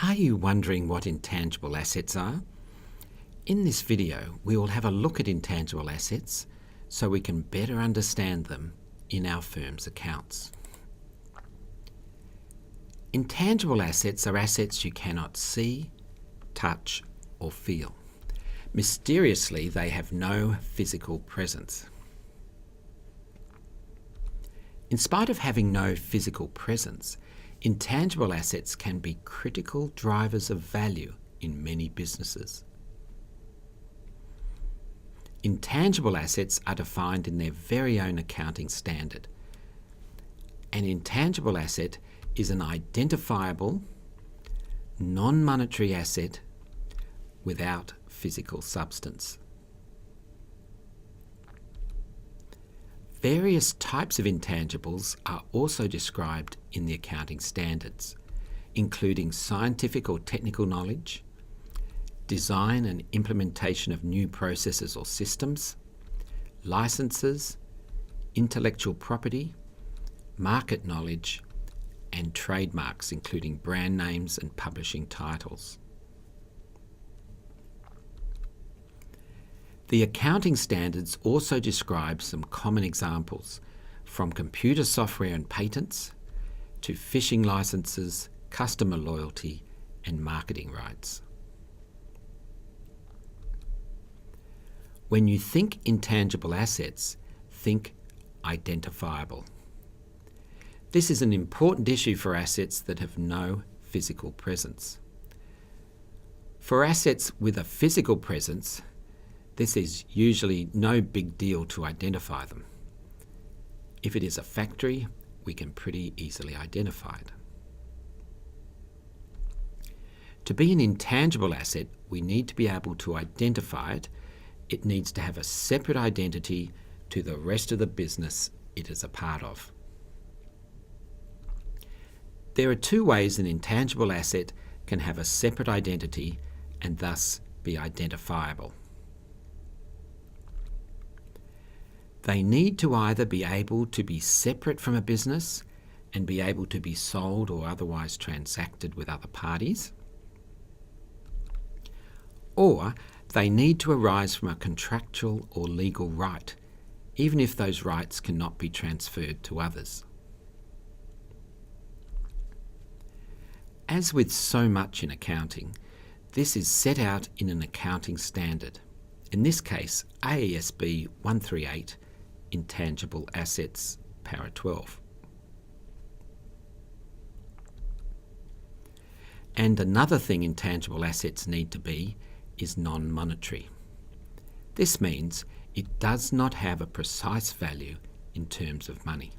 Are you wondering what intangible assets are? In this video, we will have a look at intangible assets so we can better understand them in our firm's accounts. Intangible assets are assets you cannot see, touch, or feel. Mysteriously, they have no physical presence. In spite of having no physical presence, intangible assets can be critical drivers of value in many businesses. Intangible assets are defined in their very own accounting standard. An intangible asset is an identifiable, non-monetary asset without physical substance. Various types of intangibles are also described in the accounting standards, including scientific or technical knowledge, design and implementation of new processes or systems, licenses, intellectual property, market knowledge, and trademarks, including brand names and publishing titles. The accounting standards also describe some common examples, from computer software and patents to fishing licenses, customer loyalty, and marketing rights. When you think intangible assets, think identifiable. This is an important issue for assets that have no physical presence. For assets with a physical presence, this is usually no big deal to identify them. If it is a factory, we can pretty easily identify it. To be an intangible asset, we need to be able to identify it. It needs to have a separate identity to the rest of the business it is a part of. There are two ways an intangible asset can have a separate identity and thus be identifiable. They need to either be able to be separate from a business and be able to be sold or otherwise transacted with other parties, or they need to arise from a contractual or legal right, even if those rights cannot be transferred to others. As with so much in accounting, this is set out in an accounting standard, in this case AASB 138, Intangible Assets, Para 12. And another thing intangible assets need to be is non-monetary. This means it does not have a precise value in terms of money.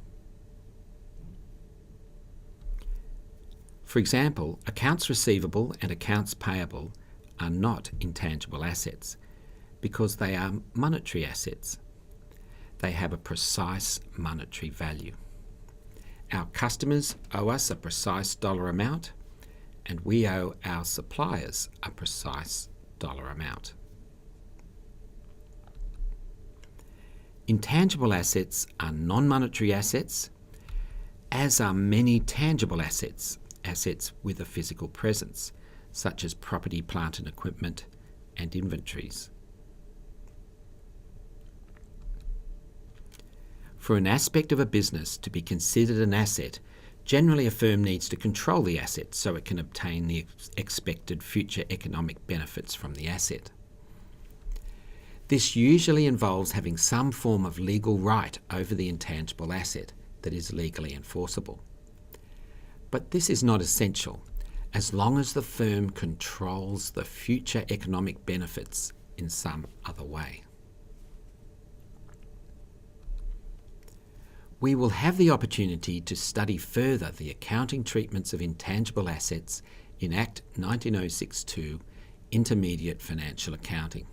For example, accounts receivable and accounts payable are not intangible assets because they are monetary assets. They have a precise monetary value. Our customers owe us a precise dollar amount, and we owe our suppliers a precise dollar amount. Intangible assets are non-monetary assets, as are many tangible assets, assets with a physical presence, such as property, plant and equipment, and inventories. For an aspect of a business to be considered an asset, generally a firm needs to control the asset so it can obtain the expected future economic benefits from the asset. This usually involves having some form of legal right over the intangible asset that is legally enforceable. But this is not essential, as long as the firm controls the future economic benefits in some other way. We will have the opportunity to study further the accounting treatments of intangible assets in Act 19062, Intermediate Financial Accounting.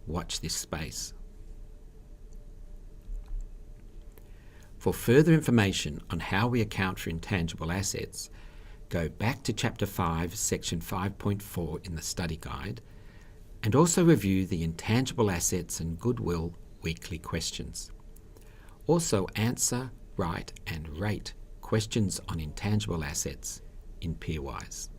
Watch this space. For further information on how we account for intangible assets, go back to Chapter 5, Section 5.4 in the study guide, and also review the Intangible Assets and Goodwill weekly questions. Also answer, write and rate questions on intangible assets in Peerwise.